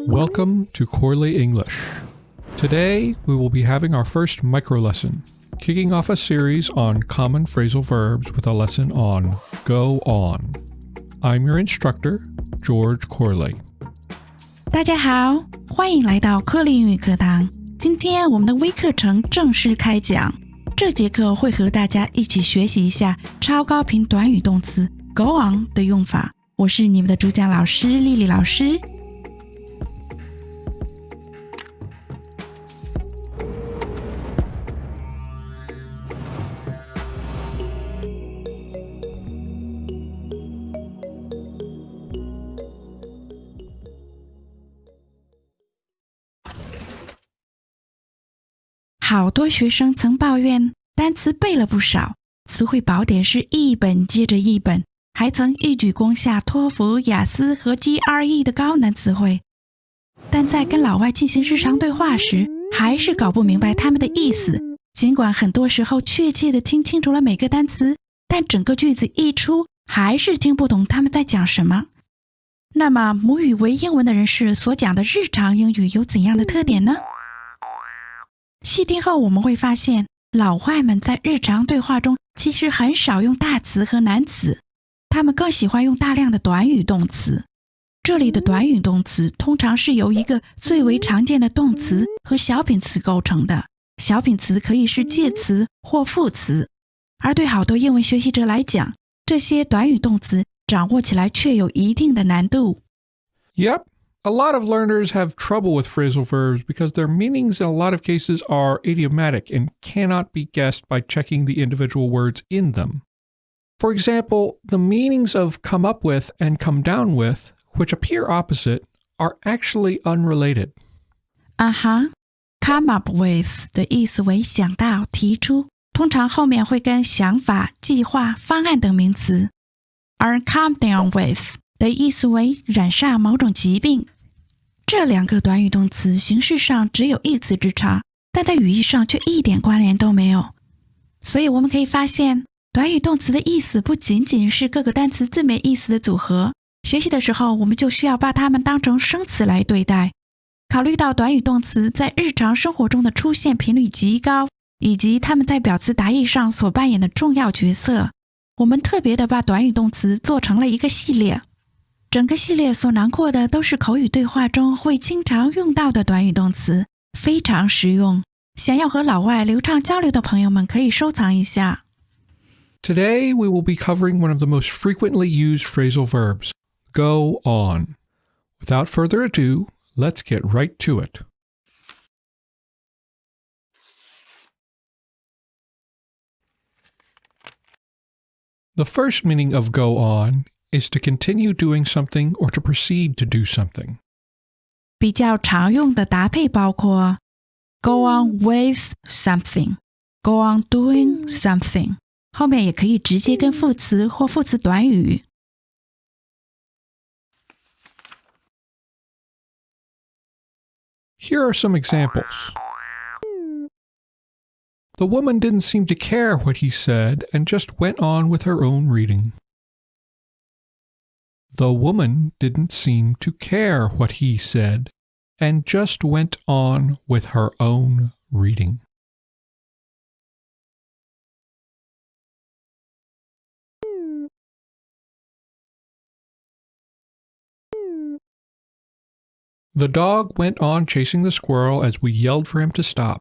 Welcome to Corley English. Today, we will be having our first micro lesson, kicking off a series on common phrasal verbs with a lesson on go on. I'm your instructor, George Corley. 大家好，欢迎来到柯丽英语课堂。今天我们的微课程正式开讲。这节课会和大家一起学习一下超高频短语动词 go on 的用法。我是你们的主讲老师丽丽老师。好多学生曾抱怨单词背了不少，词汇宝典是一本接着一本，还曾一举攻下托福、雅思和 GRE 的高难词汇，但在跟老外进行日常对话时，还是搞不明白他们的意思。尽管很多时候确切地听清楚了每个单词，但整个句子一出，还是听不懂他们在讲什么。那么母语为英文的人士所讲的日常英语有怎样的特点呢？细听后我们会发现，老外们在日常对话中其实很少用大词和难词，他们更喜欢用大量的短语动词。这里的短语动词通常是由一个最为常见的动词和小品词构成的，小品词可以是介词或副词，而对好多英文学习者来讲，这些短语动词掌握起来却有一定的难度。 Yep.A lot of learners have trouble with phrasal verbs because their meanings in a lot of cases are idiomatic and cannot be guessed by checking the individual words in them. For example, the meanings of come up with and come down with, which appear opposite, are actually unrelated. Come up with 的意思为想到、提出，通常后面会跟想法、计划、方案等名词，而 come down with 的意思为染上某种疾病。这两个短语动词形式上只有一词之差，但在语义上却一点关联都没有。所以我们可以发现，短语动词的意思不仅仅是各个单词字面意思的组合，学习的时候我们就需要把它们当成生词来对待。考虑到短语动词在日常生活中的出现频率极高，以及它们在表词达意上所扮演的重要角色，我们特别的把短语动词做成了一个系列。整个系列所囊括的都是口语对话中会经常用到的短语动词，非常实用。想要和老外流畅交流的朋友们可以收藏一下。Today, we will be covering one of the most frequently used phrasal verbs, go on. Without further ado, let's get right to it. The first meaning of go on is to continue doing something or to proceed to do something. 比较常用的搭配包括 go on with something, go on doing something, 后面也可以直接跟副词或副词短语。Here are some examples. The woman didn't seem to care what he said and just went on with her own reading. The woman didn't seem to care what he said and just went on with her own reading. The dog went on chasing the squirrel as we yelled for him to stop.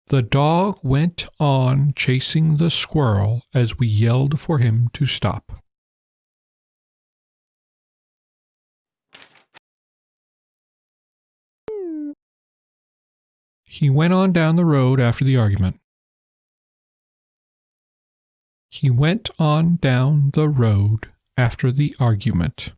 The dog went on chasing the squirrel as we yelled for him to stop. He went on down the road after the argument. He went on down the road after the argument.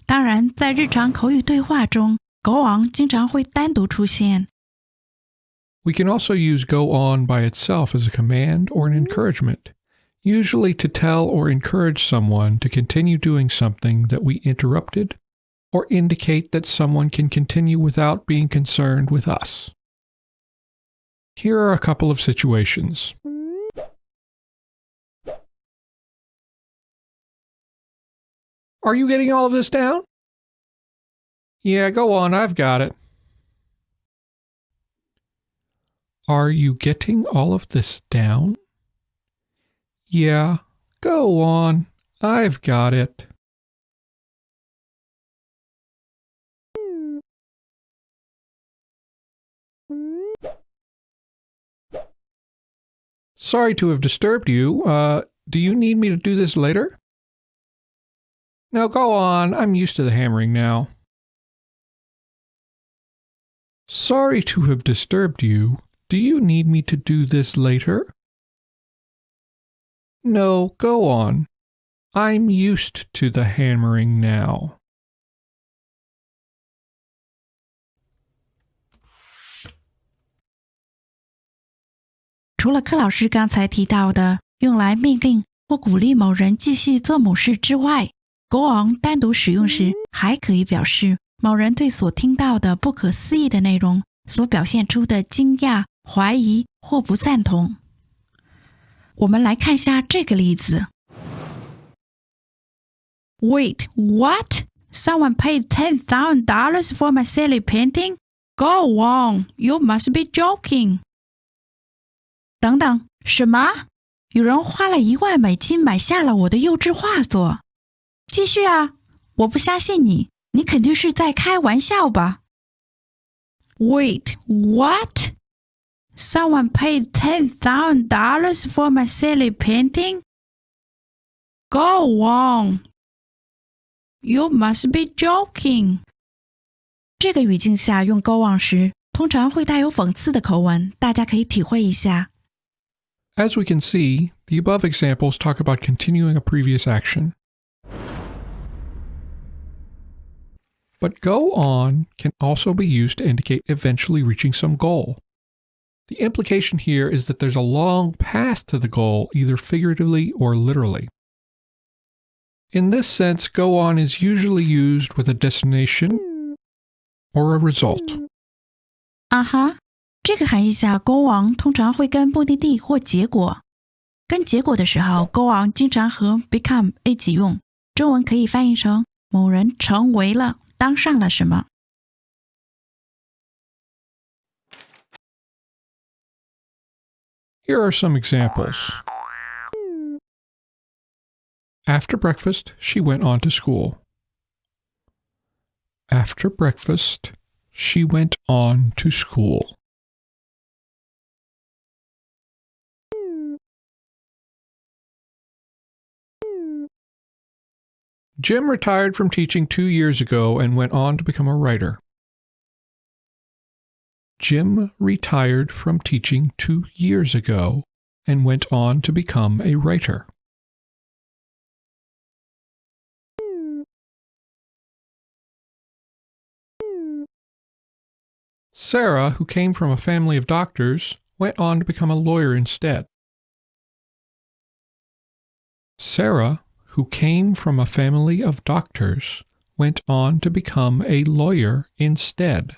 当然，在日常口语对话中 go on 经常会单独出现。We can also use go on by itself as a command or an encouragement, usually to tell or encourage someone to continue doing something that we interrupted or indicate that someone can continue without being concerned with us. Here are a couple of situations. Are you getting all of this down? Yeah, go on, I've got it. Are you getting all of this down? Yeah, go on, I've got it. Sorry to have disturbed you. Do you need me to do this later? No, go on. I'm used to the hammering now. Sorry to have disturbed you. Do you need me to do this later? No, go on. I'm used to the hammering now. "除了柯老师刚才提到的用来命令或鼓励某人继续做某事之外， go on 单独使用时还可以表示某人对所听到的不可思议的内容所表现出的惊讶、怀疑或不赞同。我们来看下这个例子。Wait, what? Someone paid $10,000 for my silly painting? Go on, you must be joking. 等等，什么？有人花了$10,000买下了我的幼稚画作？继续啊，我不相信你，你肯定是在开玩笑吧？ Wait, what? Someone paid $10,000 for my silly painting? Go on. You must be joking. 这个语境下用 go on 时，通常会带有讽刺的口吻，大家可以体会一下。As we can see, the above examples talk about continuing a previous action. But go on can also be used to indicate eventually reaching some goal. The implication here is that there's a long path to the goal, either figuratively or literally. In this sense, go on is usually used with a destination or a result. 这个含义下 go on 通常会跟目的地或结果。跟结果的时候 go on 经常和 become 一起用，中文可以翻译成某人成为了、当上了什么。Here are some examples. After breakfast, she went on to school. After breakfast, she went on to school. Jim retired from teaching 2 years ago and went on to become a writer. Jim retired from teaching 2 years ago and went on to become a writer. Sarah, who came from a family of doctors, went on to become a lawyer instead. Sarah, who came from a family of doctors, went on to become a lawyer instead.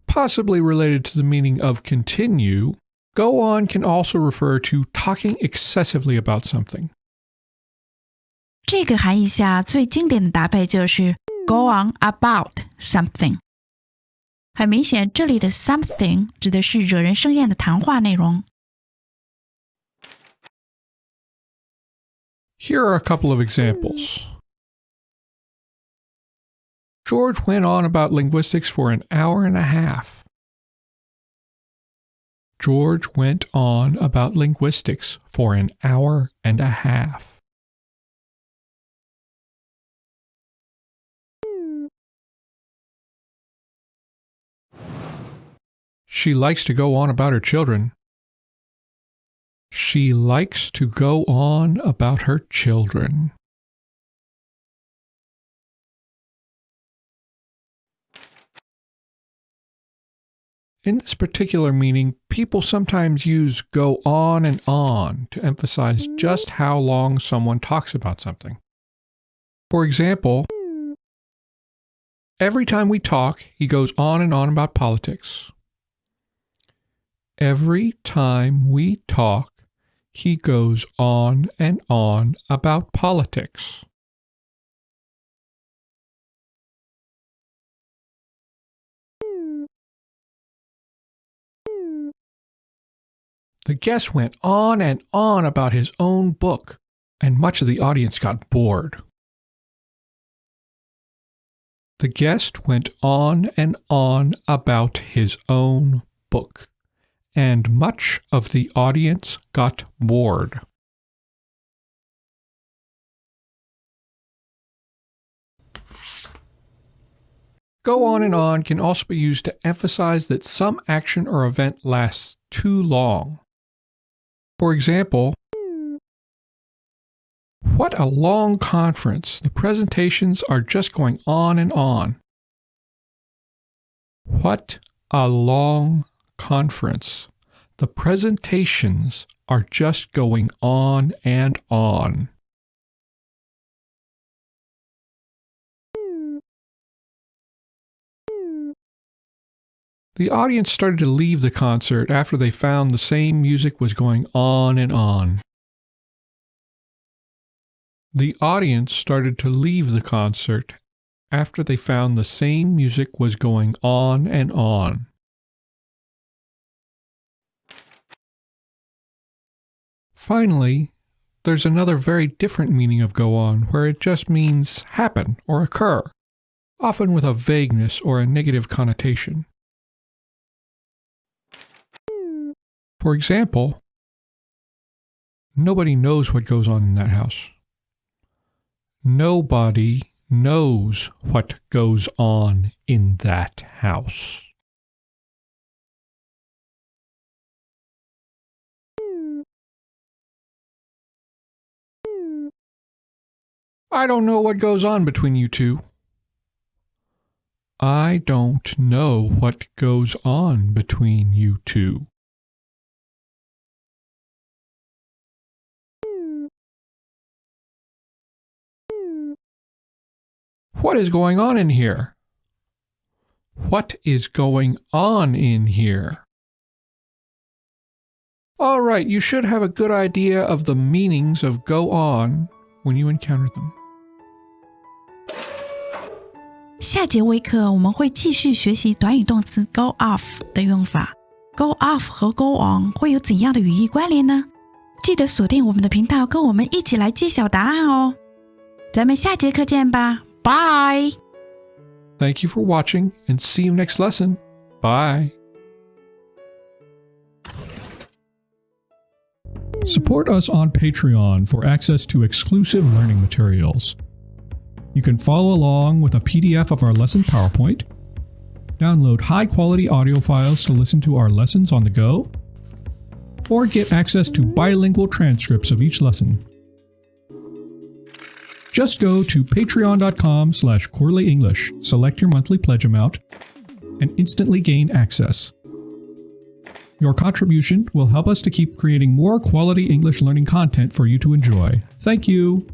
Possibly related to the meaning of continue, go on can also refer to talking excessively about something. 这个含义下最经典的搭配就是 go on about something。很明显，这里的 something 指的是惹人生厌的谈话内容。Here are a couple of examples. George went on about linguistics for an hour and a half. George went on about linguistics for an hour and a half. She likes to go on about her children. She likes to go on about her children. In this particular meaning, people sometimes use go on and on to emphasize just how long someone talks about something. For example, every time we talk, he goes on and on about politics. Every time we talk, he goes on and on about politics. The guest went on and on about his own book, and much of the audience got bored. The guest went on and on about his own book, and much of the audience got bored. Go on and on can also be used to emphasize that some action or event lasts too long. For example, what a long conference. The presentations are just going on and on. What a long conference. The presentations are just going on and on. The audience started to leave the concert after they found the same music was going on and on. The audience started to leave the concert after they found the same music was going on and on. Finally, there's another very different meaning of go on, where it just means happen or occur, often with a vagueness or a negative connotation. For example, nobody knows what goes on in that house. Nobody knows what goes on in that house. I don't know what goes on between you two. I don't know what goes on between you two. What is going on in here? What is going on in here? All right, you should have a good idea of the meanings of go on when you encounter them. 下节微课我们会继续学习短语动词 go off 的用法。go off 和 go on 会有怎样的语义关联呢？记得锁定我们的频道，跟我们一起来揭晓答案哦。咱们下节课见吧。Bye! Thank you for watching and see you next lesson. Bye! Support us on Patreon for access to exclusive learning materials. You can follow along with a PDF of our lesson PowerPoint, download high-quality audio files to listen to our lessons on the go, or get access to bilingual transcripts of each lesson. Just go to patreon.com/Corley English, select your monthly pledge amount, and instantly gain access. Your contribution will help us to keep creating more quality English learning content for you to enjoy. Thank you!